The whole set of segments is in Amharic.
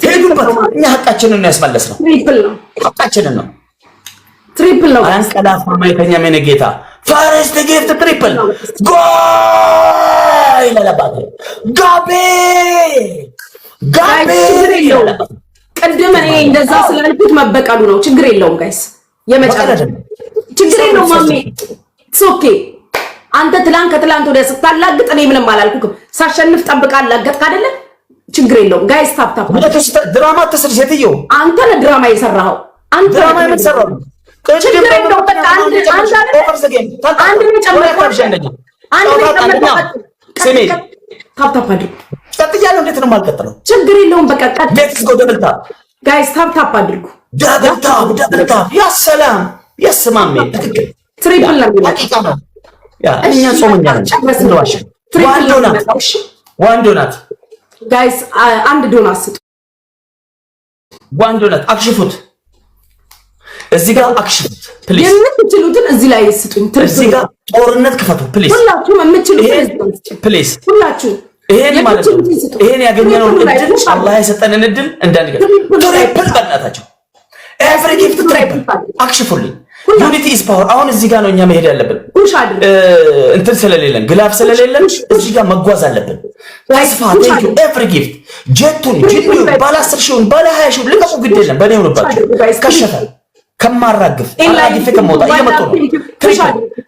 ሄዱበት እኛ ሀቃችንን ያስመለስነው ሀቃችንን ነው ትሪፕል ነው አንቀላፋ ማይተኛ ምን ጌታ ፈርስት ጊፍት ትሪፕል ጎል ለለባት ጋቢ ቀደም እኔ እንደዛ ስላልኩት መበቀሉ ነው ችግር የለውም ጋይስ የመጨረሻ ችግር የለውም ማሜ ኦኬ አንተ ከትላንት ወዲያ ስታላግጥ እኔ ምንም አላልኩክም ሳሸንፍ ጠብቃ አላገጥክ አይደለ ችግር የለውም ጋይስ ታፕ ድራማ ተሰር ሴትዮ አንተ ለድራማ የሰራኸው አንተ ድራማ የምትሰራው ችግር የለውም በቃ አንድ ታፕ አድርጉ ቀጥያለሁ እንዴት ነው የማልቀጥለው ችግር የለውም በቃ ሌትስ ጎ ደብልታ ጋይስ ታፕ አድርጉ ደብልታ ያ ሰላም ያስማሜ ትክክል ትሪፕል ነው ሐቂቃ ነው ያ እኛ ጾመኛ ነን እንደዋሽ ዋን ዶናት ጋይስ አንድ ዶናት ስጡ ዋን ዶናት አክሽፉት እዚህ ጋር አክሽፉት ፕሊዝ የምትችሉትን እዚህ ላይ ስጡኝ እዚህ ጋር ጦርነት ክፈቱ ፕሊዝ ሁላችሁም የምትችሉትን ፕሊዝ ሁላችሁ ይሄን ማለት ነው ይሄን ያገኘነውን እድል አላህ የሰጠንን እድል እንዳንገ ትሪፕል በእናታቸው ኤቭሪ ጊፍት ትሪፕል አክሽፉልኝ ዩኒቲ ኢዝ ፓወር አሁን እዚህ ጋር ነው እኛ መሄድ ያለብን እንትን ስለሌለን ግላፍ ስለሌለን እዚህ ጋር መጓዝ አለብን ተስፋ ቴንክ ዩ ኤቭሪ ጊፍት ጀቱን ጂኒው ባለ 10 ሺውን ባለ 20 ሺውን ልቀቁ ግድ የለም በኔ ሆነባችሁ ከሸፈ ከማራግፍ አራግፍ ከመውጣ እየመጡ ነው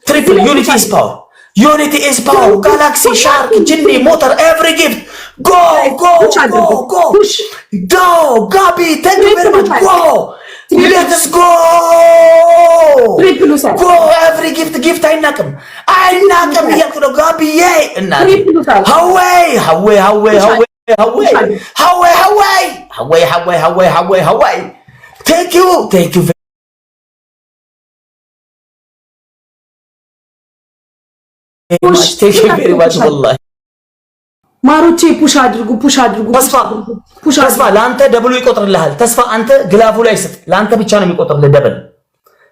ትሪፕል ዩኒቲ ኢዝ ፓወር ዩኒቲ ኢዝ ፓወር ጋላክሲ ሻርክ ጂኒ ሞተር ኤቭሪ ጊፍት ጎ ጋቢ ቴንክ ዩ ቬሪ ማች ጎ Let's go! Go! Every gift አይናቅም እያልኩ ነው ጋቢዬ እናቴ ሀዋይ Thank you very much والله ማሮቼ ፑሽ አድርጉ ተስፋ ለአንተ ደብሉ ይቆጥርልሃል ተስፋ አንተ ግላቡ ላይ ስጥ ለአንተ ብቻ ነው የሚቆጥርልህ ደብል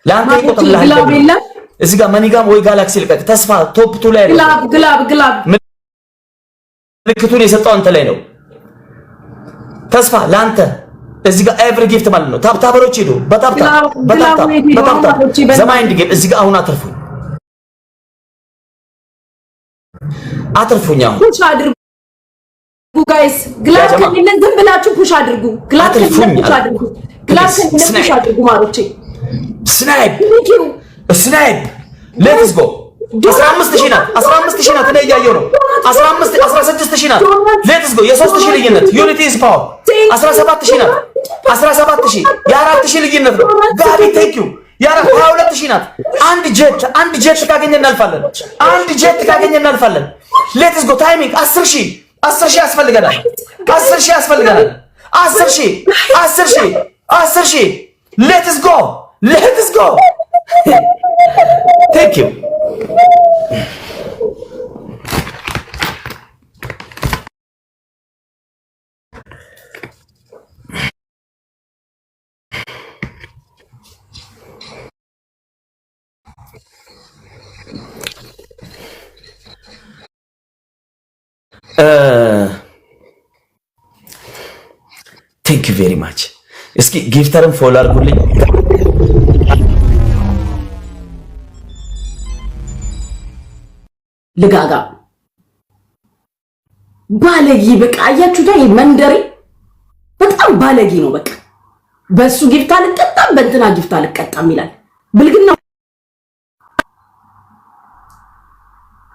ለአንተ ይቆጥርልሃል እዚህ ጋር መኒጋም ወይ ጋላክሲ ልቀቅ ተስፋ ቶፕ 2 ላይ ግላብ ምልክቱን የሰጠው አንተ ላይ ነው ተስፋ ለአንተ እዚህ ጋር ኤቭሪ ጊፍት ማለት ነው ታብታበሮች ሄዱ በታብታ ዘማይንድ ጌም እዚህ ጋር አሁን አትርፉኛ ፑሽ አድርጉ ጋይስ ግላብ ከእነ ዝም ብላችሁ ፑሽ አድርጉ ግላብ ፑሽ አድርጉ ማሮቼ ስናይፕ ሌትስ ጎ 15000 ናት እኔ እያየሁ ነው 16000 ናት ሌትስ ጎ የ3000 ልዩነት ዩኒቲ ኢዝ ፓወር 17000 ናት 17000 የ4000 ልዩነት ነው ጋቢ ቴንክ ዩ የ22000 ናት አንድ ጄት ካገኘን እናልፋለን ሌትስ ጎ ታይሚንግ 10000 ያስፈልገናል 10000 ሌትስ ጎ ቴንክ ዩ ቴንክ ዩ ቬሪ ማች እስኪ ጊፍተርን ፎሎ አድርጉልኝ ልጋጋ ባለጊ በቃ አያችሁታ መንደሬ በጣም ባለጊ ነው በቃ በሱ ጊፍት አልቀጣም በእንትና ጊፍት አልቀጣም ይላል ብልግና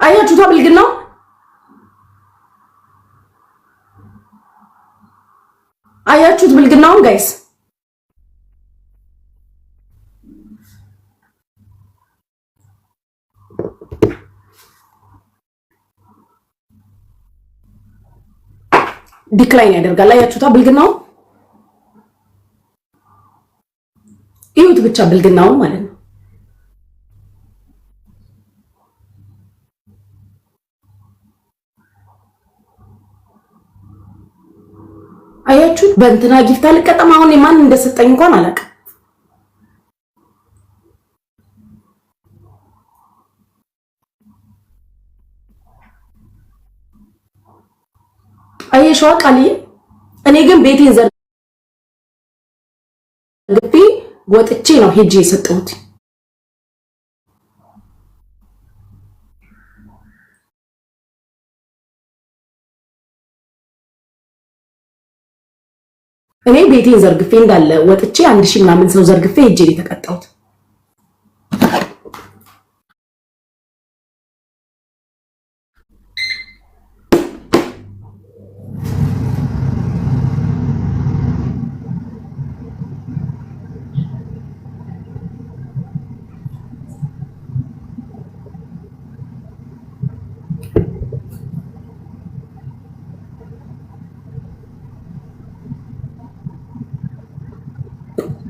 አያችሁታ ብልግናው አያችሁት ብልግናውን ጋይስ ዲክላይን ያደርጋል አያችሁታ ብልግናውን ይሁት ብቻ ብልግናውን ማለት ነው አያችሁት በእንትና ጊፍት አልቀጣም አሁን የማን እንደሰጠኝ እንኳን አላውቅም አየሽዋ ቃልዬ እኔ ግን ቤቴን ዘርግፌ ወጥቼ ነው ሄጄ የሰጠሁት። እኔ ቤቴን ዘርግፌ እንዳለ ወጥቼ 1000 ምናምን ሰው ዘርግፌ ሄጄ የተቀጣሁት።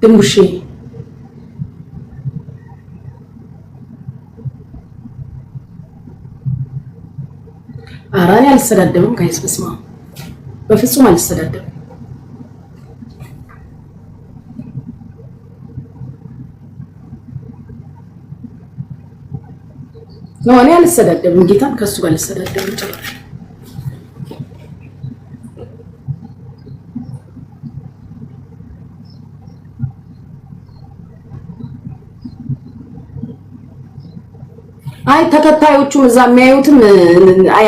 ድንቡሽ አራኔ አልሰዳደብም። ጋይስ በስማ በፍጹም አልሰዳደብም። ነው እኔ አልሰዳደብም። ጌታን ከሱ ጋር አልሰዳደብም ጭራሽ። አይ ተከታዮቹም እዛ የሚያዩትም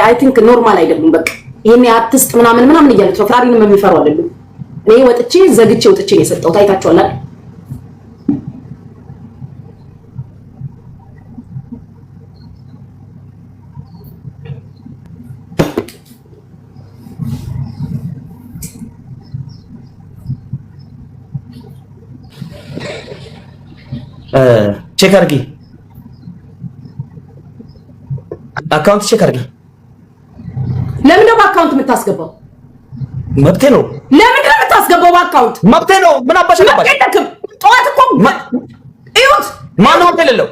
አይ ቲንክ ኖርማል አይደሉም። በቃ ይሄኔ አርቲስት ምናምን እያሉት ነው። ፍራሪንም የሚፈሩ አይደሉም። እኔ ወጥቼ ዘግቼ ነው የሰጠሁት። አይታችኋል አይደል? ቼክ አድርጊ፣ አካውንት ቼክ አድርጊ። ለምን ነው በአካውንት የምታስገባው? መብቴ ነው። ለምን ነው የምታስገባው በአካውንት? መብቴ ነው። ምን አባሽ አባሽ? ጠዋት እኮ እዩት። ማነው መብት የሌለው?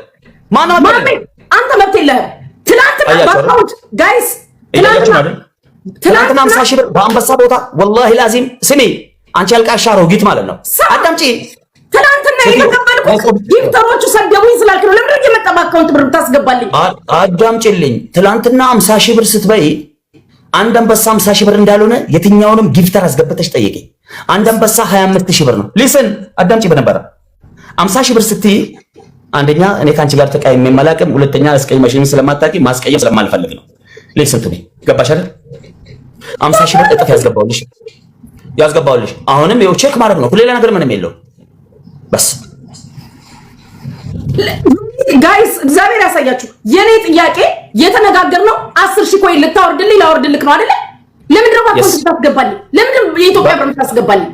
ማነው መብት የሌለው? አንተ መብት የለህም። ትናንትና በአካውንት ጋይስ፣ ትናንትና 50 ሺህ ብር በአንበሳ ቦታ ወላሂ ላዚም። ስሚ አንቺ አልቃሻ ሮጊት ማለት ነው። አዳምጪ። ትናንትና የተቀበልኩት ጊፍተሮቹ ሰደቡኝ ስላልክ ነው። ለምን እየመጣ በአካውንት ብር ታስገባልኝ? አዳምጪልኝ። ትናንትና 50 ሺህ ብር ስትበይ አንድ አንበሳ 50 ሺህ ብር እንዳልሆነ የትኛውንም ጊፍተር አስገብተሽ ጠይቂ። አንድ አንበሳ 25 ሺህ ብር ነው። ሊስን አዳምጪ በነበረ 50 ሺህ ብር ስትይ አንደኛ እኔ ካንቺ ጋር ተቃይሜ የማላቅም፣ ሁለተኛ አስቀይመሽኝ ስለማታውቂ ማስቀየም ስለማልፈልግ ነው። ሊስን ቱ ገባሽ አይደል? 50 ሺህ ብር እጥፍ ያስገባውልሽ። አሁንም ይኸው ቼክ ማድረግ ነው። ሌላ ነገር ምንም የለው። በስ ጋይስ እግዚአብሔር ያሳያችሁ። የኔ ጥያቄ የተነጋገርነው 10 ሺህ ኮይን ልታወርድልኝ ላወርድልክ ነው አይደለ? ለምንድን ነው ባንክ ታስገባልኝ? ለምንድን ነው የኢትዮጵያ ብር ታስገባልኝ?